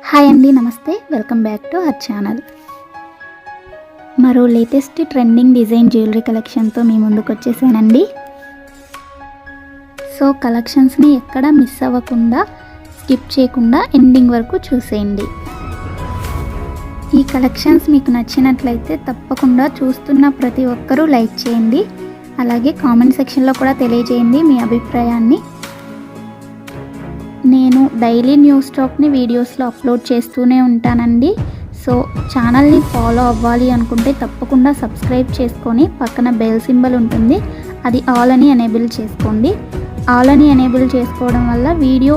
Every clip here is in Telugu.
హాయ్ అండి, నమస్తే. Welcome back to our channel. మరో లేటెస్ట్ ట్రెండింగ్ డిజైన్ జ్యువెలరీ కలెక్షన్తో మీ ముందుకు వచ్చేసానండి. సో కలెక్షన్స్ని ఎక్కడ మిస్ అవ్వకుండా, స్కిప్ చేయకుండా ఎండింగ్ వరకు చూసేయండి. ఈ కలెక్షన్స్ మీకు నచ్చినట్లయితే తప్పకుండా చూస్తున్న ప్రతి ఒక్కరూ లైక్ చేయండి. అలాగే కామెంట్ సెక్షన్లో కూడా తెలియజేయండి మీ అభిప్రాయాన్ని. నేను డైలీ న్యూ స్టాక్ని వీడియోస్లో అప్లోడ్ చేస్తూనే ఉంటానండి. సో ఛానల్ని ఫాలో అవ్వాలి అనుకుంటే తప్పకుండా సబ్స్క్రైబ్ చేసుకొని పక్కన బెల్ సింబల్ ఉంటుంది, అది ఆల్ అని ఎనేబుల్ చేసుకోండి. ఆల్ అని ఎనేబుల్ చేసుకోవడం వల్ల వీడియో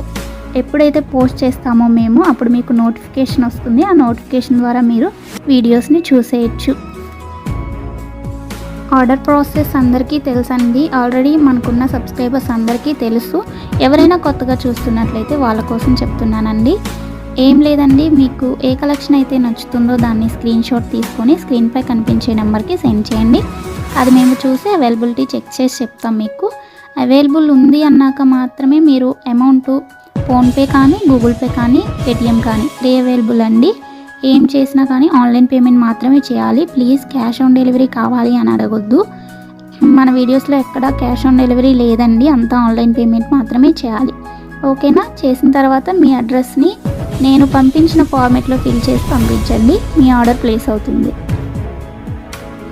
ఎప్పుడైతే పోస్ట్ చేస్తామో మేము అప్పుడు మీకు నోటిఫికేషన్ వస్తుంది. ఆ నోటిఫికేషన్ ద్వారా మీరు వీడియోస్ని చూసేయచ్చు. ఆర్డర్ ప్రాసెస్ అందరికీ తెలుసండి. ఆల్రెడీ మనకున్న సబ్స్క్రైబర్స్ అందరికీ తెలుసు. ఎవరైనా కొత్తగా చూస్తున్నట్లయితే వాళ్ళ కోసం చెప్తున్నానండి. ఏం లేదండి, మీకు ఏ కలెక్షన్ అయితే నచ్చుతుందో దాన్ని స్క్రీన్ షాట్ తీసుకొని స్క్రీన్పై కనిపించే నెంబర్కి సెండ్ చేయండి. అది మేము చూసి అవైలబిలిటీ చెక్ చేసి చెప్తాం. మీకు అవైలబుల్ ఉంది అన్నాక మాత్రమే మీరు అమౌంట్ ఫోన్పే కానీ, గూగుల్ పే కానీ, పేటిఎం కానీ అవైలబుల్ అండి. ఏం చేసినా కానీ ఆన్లైన్ పేమెంట్ మాత్రమే చేయాలి. ప్లీజ్ క్యాష్ ఆన్ డెలివరీ కావాలి అని అడగొద్దు. మన వీడియోస్లో ఎక్కడ క్యాష్ ఆన్ డెలివరీ లేదండి, అంతా ఆన్లైన్ పేమెంట్ మాత్రమే చేయాలి. ఓకేనా? చేసిన తర్వాత మీ అడ్రస్ని నేను పంపించిన ఫార్మేట్లో ఫిల్ చేసి పంపించండి. మీ ఆర్డర్ ప్లేస్ అవుతుంది.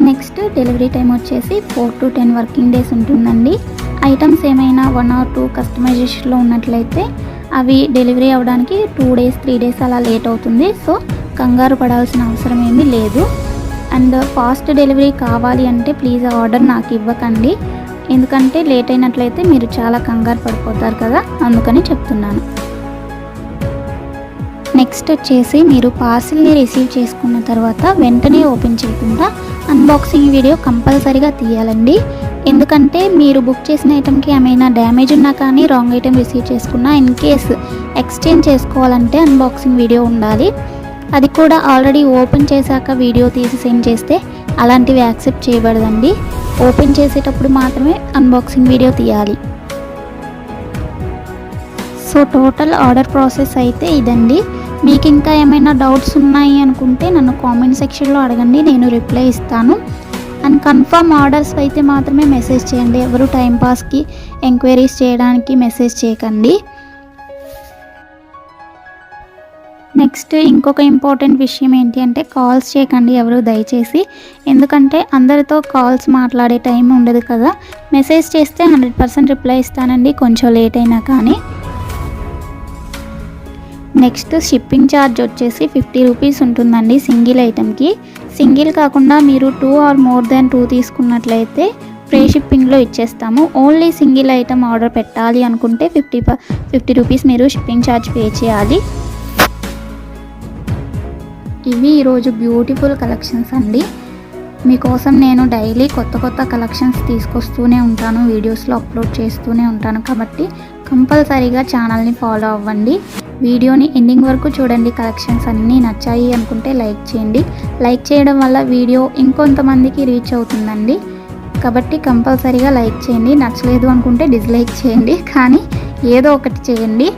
నెక్స్ట్ డెలివరీ టైం వచ్చేసి 4 to 10 వర్కింగ్ డేస్ ఉంటుందండి. ఐటమ్స్ ఏమైనా 1 or 2 కస్టమైజేషన్లో ఉన్నట్లయితే అవి డెలివరీ అవ్వడానికి 2 days 3 days అలా లేట్ అవుతుంది. సో కంగారు పడాల్సిన అవసరం ఏమీ లేదు. అండ్ ఫాస్ట్ డెలివరీ కావాలి అంటే ప్లీజ్ ఆర్డర్ నాకు ఇవ్వకండి, ఎందుకంటే లేట్ అయినట్లయితే మీరు చాలా కంగారు పడిపోతారు కదా, అందుకని చెప్తున్నాను. నెక్స్ట్ వచ్చేసి మీరు పార్సిల్ని రిసీవ్ చేసుకున్న తర్వాత వెంటనే ఓపెన్ చేయకుండా అన్బాక్సింగ్ వీడియో కంపల్సరీగా తీయాలండి. ఎందుకంటే మీరు బుక్ చేసిన ఐటెంకి ఏమైనా డ్యామేజ్ ఉన్నా కానీ, రాంగ్ ఐటెం రిసీవ్ చేసుకున్నా, ఇన్ కేస్ ఎక్స్చేంజ్ చేసుకోవాలంటే అన్బాక్సింగ్ వీడియో ఉండాలి. అది కూడా ఆల్రెడీ ఓపెన్ చేశాక వీడియో తీసి సెండ్ చేస్తే అలాంటివి యాక్సెప్ట్ చేయబడదండి. ఓపెన్ చేసేటప్పుడు మాత్రమే అన్బాక్సింగ్ వీడియో తీయాలి. సో టోటల్ ఆర్డర్ ప్రాసెస్ అయితే ఇదండి. మీకు ఇంకా ఏమైనా డౌట్స్ ఉన్నాయి అనుకుంటే నన్ను కామెంట్ సెక్షన్లో అడగండి, నేను రిప్లై ఇస్తాను. అండ్ కన్ఫర్మ్ ఆర్డర్స్ అయితే మాత్రమే మెసేజ్ చేయండి. ఎవరు టైంపాస్కి ఎంక్వైరీస్ చేయడానికి మెసేజ్ చేయకండి. నెక్స్ట్ ఇంకొక ఇంపార్టెంట్ విషయం ఏంటి అంటే కాల్స్ చేయకండి ఎవరు దయచేసి, ఎందుకంటే అందరితో కాల్స్ మాట్లాడే టైం ఉండదు కదా. మెసేజ్ చేస్తే 100% రిప్లై ఇస్తానండి, కొంచెం లేట్ అయినా కానీ. నెక్స్ట్ షిప్పింగ్ ఛార్జ్ వచ్చేసి 50 రూపీస్ ఉంటుందండి సింగిల్ ఐటెంకి. సింగిల్ కాకుండా మీరు 2 or more than 2 తీసుకున్నట్లయితే ఫ్రీ షిప్పింగ్లో ఇచ్చేస్తాము. ఓన్లీ సింగిల్ ఐటెం ఆర్డర్ పెట్టాలి అనుకుంటే 50 రూపీస్ మీరు షిప్పింగ్ ఛార్జ్ పే చేయాలి. ఇవి ఈరోజు బ్యూటిఫుల్ కలెక్షన్స్ అండి. మీకోసం నేను డైలీ కొత్త కలెక్షన్స్ తీసుకొస్తూనే ఉంటాను, వీడియోస్లో అప్లోడ్ చేస్తూనే ఉంటాను. కాబట్టి కంపల్సరీగా ఛానల్ని ఫాలో అవ్వండి. వీడియోని ఎండింగ్ వరకు చూడండి. కలెక్షన్స్ అన్నీ నచ్చాయి అనుకుంటే లైక్ చేయండి. లైక్ చేయడం వల్ల వీడియో ఇంకొంతమందికి రీచ్ అవుతుందండి. కాబట్టి కంపల్సరీగా లైక్ చేయండి. నచ్చలేదు అనుకుంటే డిస్లైక్ చేయండి, కానీ ఏదో ఒకటి చేయండి.